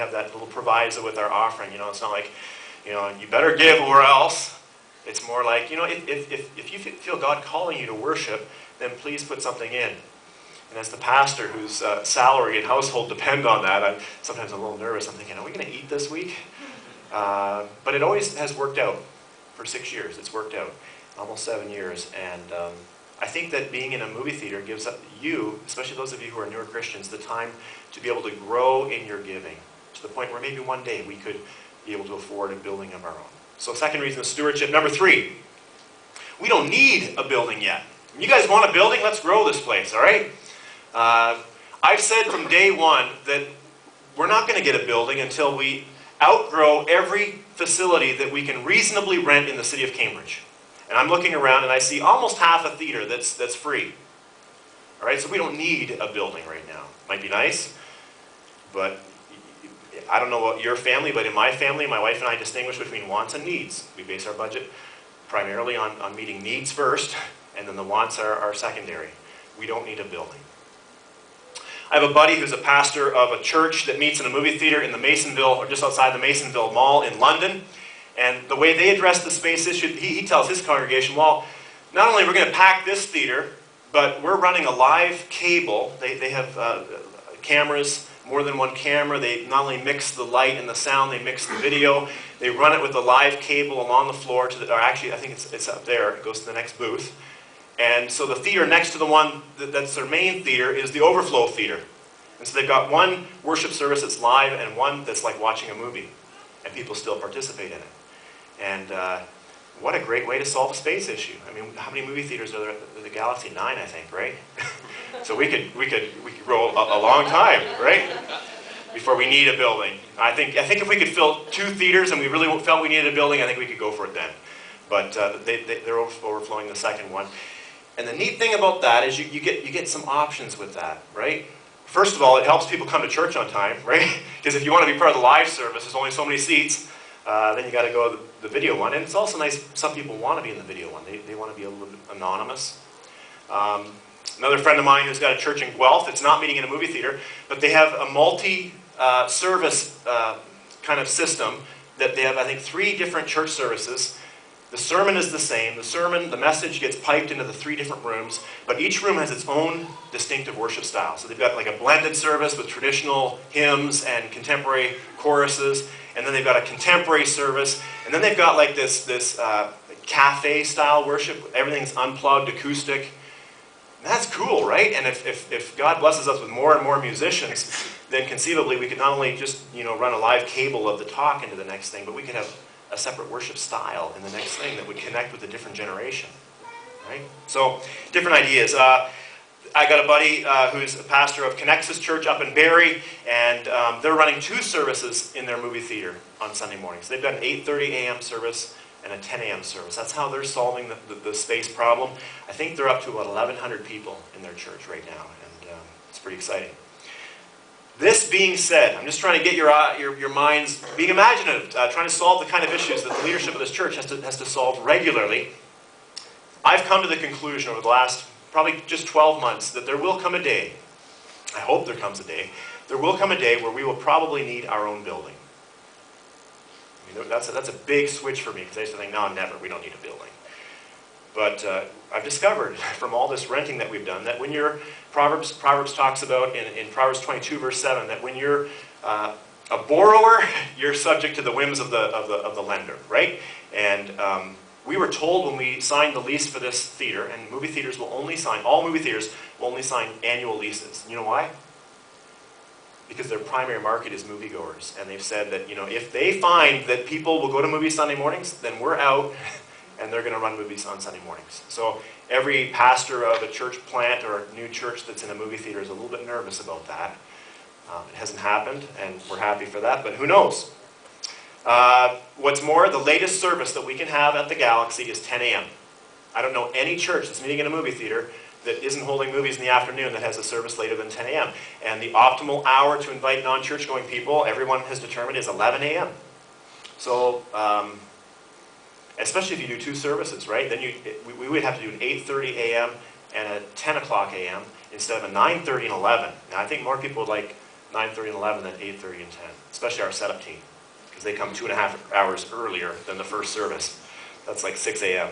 have that little proviso with our offering. It's not like, you better give or else. It's more like, if you feel God calling you to worship, then please put something in. And as the pastor whose salary and household depend on that, I'm sometimes a little nervous. I'm thinking, are we going to eat this week? But it always has worked out. For 6 years, it's worked out. Almost 7 years. And I think that being in a movie theater gives you, especially those of you who are newer Christians, the time to be able to grow in your giving to the point where maybe one day we could be able to afford a building of our own. So second reason is stewardship. Number 3, we don't need a building yet. You guys want a building? Let's grow this place, all right? I've said from day one that we're not going to get a building until we outgrow every facility that we can reasonably rent in the city of Cambridge. And I'm looking around and I see almost half a theater that's free. All right, so we don't need a building right now. Might be nice, but I don't know about your family, but in my family, my wife and I distinguish between wants and needs. We base our budget primarily on meeting needs first, and then the wants are secondary. We don't need a building. I have a buddy who's a pastor of a church that meets in a movie theater in the Masonville, or just outside the Masonville Mall in London. And the way they address the space issue, he tells his congregation, well, not only are we going to pack this theater, but we're running a live cable. They have cameras, more than one camera. They not only mix the light and the sound, they mix the video. They run it with a live cable along the floor or actually, I think it's up there. It goes to the next booth. And so the theater next to the one that's their main theater is the overflow theater. And so they've got one worship service that's live and one that's like watching a movie. And people still participate in it. And what a great way to solve a space issue. I mean, how many movie theaters are there? The Galaxy 9, I think, right? So we could roll a long time, right? Before we need a building. I think if we could fill 2 theaters and we really felt we needed a building, I think we could go for it then. But they're overflowing the second one. And the neat thing about that is you get some options with that, right? First of all, it helps people come to church on time, right? Because if you want to be part of the live service, there's only so many seats. Then you got to go to the video one. And it's also nice, some people want to be in the video one. They want to be a little bit anonymous. Another friend of mine who's got a church in Guelph, it's not meeting in a movie theater, but they have a multi-service kind of system that they have, I think, 3 different church services. The sermon is the same. The message gets piped into the 3 different rooms, but each room has its own distinctive worship style. So they've got like a blended service with traditional hymns and contemporary choruses, and then they've got a contemporary service, and then they've got like this cafe-style worship. Everything's unplugged, acoustic. And that's cool, right? And if God blesses us with more and more musicians, then conceivably we could not only just run a live cable of the talk into the next thing, but we could have a separate worship style in the next thing that would connect with a different generation, right? So, different ideas. I got a buddy who's a pastor of Connexus Church up in Barrie, and they're running 2 services in their movie theater on Sunday mornings. They've got an 8:30 a.m. service and a 10 a.m. service. That's how they're solving the space problem. I think they're up to about 1,100 people in their church right now, and it's pretty exciting. This being said, I'm just trying to get your minds being imaginative, trying to solve the kind of issues that the leadership of this church has to solve regularly. I've come to the conclusion over the last probably just 12 months that there will come a day, I hope there comes a day, there will come a day where we will probably need our own building. I mean, that's a big switch for me, because I used to think, no, never, we don't need a building. But I've discovered from all this renting that we've done that when you're, Proverbs talks about in Proverbs 22 verse 7, that when you're a borrower, you're subject to the whims of the lender, right? And we were told when we signed the lease for this theater, and movie theaters will only sign, all movie theaters will only sign annual leases. You know why? Because their primary market is moviegoers. And they've said that, if they find that people will go to movies Sunday mornings, then we're out. And they're going to run movies on Sunday mornings. So every pastor of a church plant or a new church that's in a movie theater is a little bit nervous about that. It hasn't happened, and we're happy for that, but who knows? What's more, the latest service that we can have at the Galaxy is 10 a.m. I don't know any church that's meeting in a movie theater that isn't holding movies in the afternoon that has a service later than 10 a.m. And the optimal hour to invite non-church going people, everyone has determined, is 11 a.m. So, especially if you do 2 services, right? Then we would have to do an 8:30 a.m. and a 10 o'clock a.m. instead of a 9:30 and 11. Now, I think more people would like 9:30 and 11 than 8:30 and 10, especially our setup team, because they come 2.5 hours earlier than the first service. That's like 6 a.m.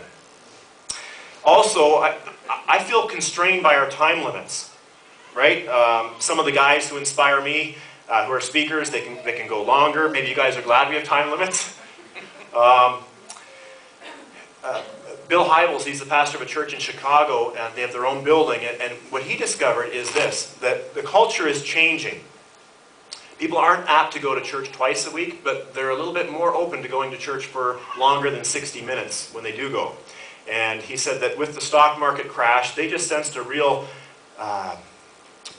Also, I feel constrained by our time limits, right? Some of the guys who inspire me, who are speakers, they can go longer. Maybe you guys are glad we have time limits. Bill Hybels, he's the pastor of a church in Chicago, and they have their own building, and what he discovered is this, that the culture is changing. People aren't apt to go to church twice a week, but they're a little bit more open to going to church for longer than 60 minutes when they do go. And he said that with the stock market crash, they just sensed a real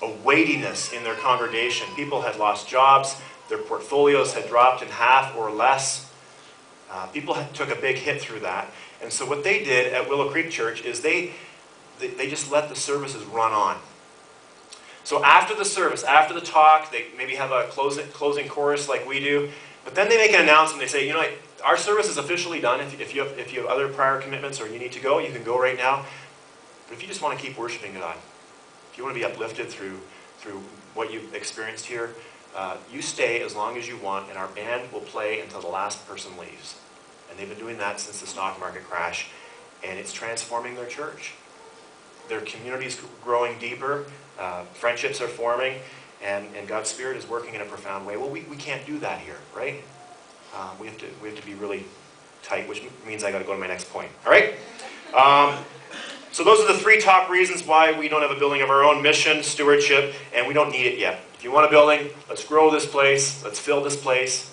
a weightiness in their congregation. People had lost jobs, their portfolios had dropped in half or less. People took a big hit through that. And so what they did at Willow Creek Church is they just let the services run on. So after the service, after the talk, they maybe have a closing chorus like we do, but then they make an announcement. They say, you know, our service is officially done. If you have other prior commitments or you need to go, you can go right now. But if you just want to keep worshiping God, if you want to be uplifted through what you've experienced here, you stay as long as you want, and our band will play until the last person leaves. And they've been doing that since the stock market crash, and it's transforming their church. Their community's growing deeper, friendships are forming, and God's Spirit is working in a profound way. Well, we can't do that here, right? We have to be really tight, which means I got to go to my next point. All right? So those are the 3 top reasons why we don't have a building of our own: mission, stewardship, and we don't need it yet. If you want a building, let's grow this place, let's fill this place,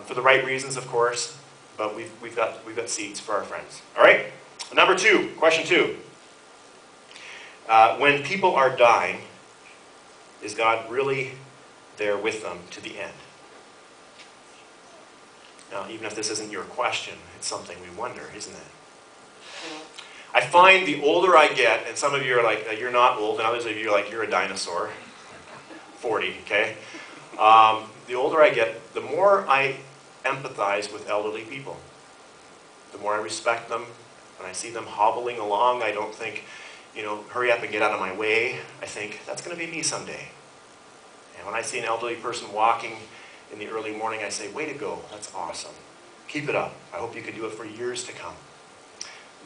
for the right reasons, of course. But we've got seats for our friends. All right? Number 2, question 2. When people are dying, is God really there with them to the end? Now, even if this isn't your question, it's something we wonder, isn't it? I find the older I get, and some of you are like, you're not old, and others of you are like, you're a dinosaur. 40, okay? The older I get, the more I empathize with elderly people. The more I respect them. When I see them hobbling along, I don't think, hurry up and get out of my way. I think, that's going to be me someday. And when I see an elderly person walking in the early morning, I say, way to go, that's awesome. Keep it up. I hope you can do it for years to come.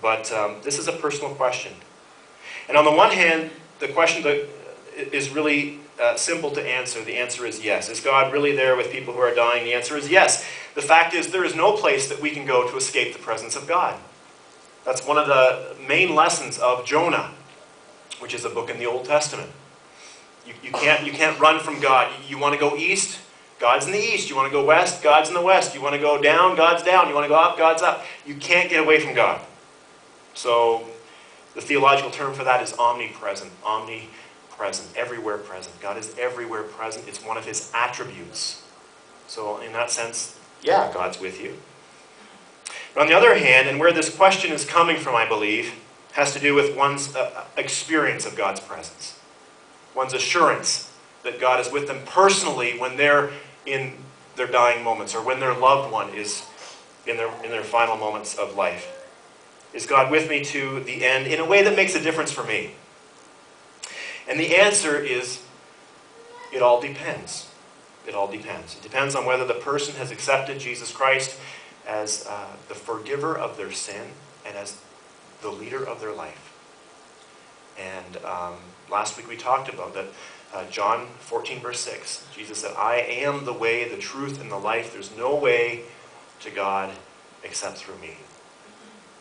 But this is a personal question. And on the one hand, the question that is really simple to answer. The answer is yes. Is God really there with people who are dying? The answer is yes. The fact is, there is no place that we can go to escape the presence of God. That's one of the main lessons of Jonah, which is a book in the Old Testament. You can't run from God. You want to go east? God's in the east. You want to go west? God's in the west. You want to go down? God's down. You want to go up? God's up. You can't get away from God. So the theological term for that is omnipresent. Omnipresent. Everywhere present. God is everywhere present. It's one of his attributes. So in that sense, yeah, God's with you. But on the other hand, and where this question is coming from, I believe, has to do with one's experience of God's presence. One's assurance that God is with them personally when they're in their dying moments, or when their loved one is in their final moments of life. Is God with me to the end in a way that makes a difference for me? And the answer is, it all depends. It all depends. It depends on whether the person has accepted Jesus Christ as the forgiver of their sin and as the leader of their life. And last week we talked about that. John 14 verse 6. Jesus said, I am the way, the truth, and the life. There's no way to God except through me.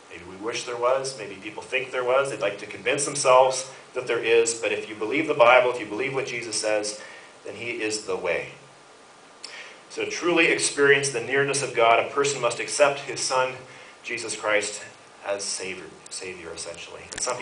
Maybe we wish there was. Maybe people think there was. They'd like to convince themselves that there is. But if you believe the Bible, if you believe what Jesus says, then he is the way. So to truly experience the nearness of God, a person must accept his Son, Jesus Christ, as Savior essentially. And some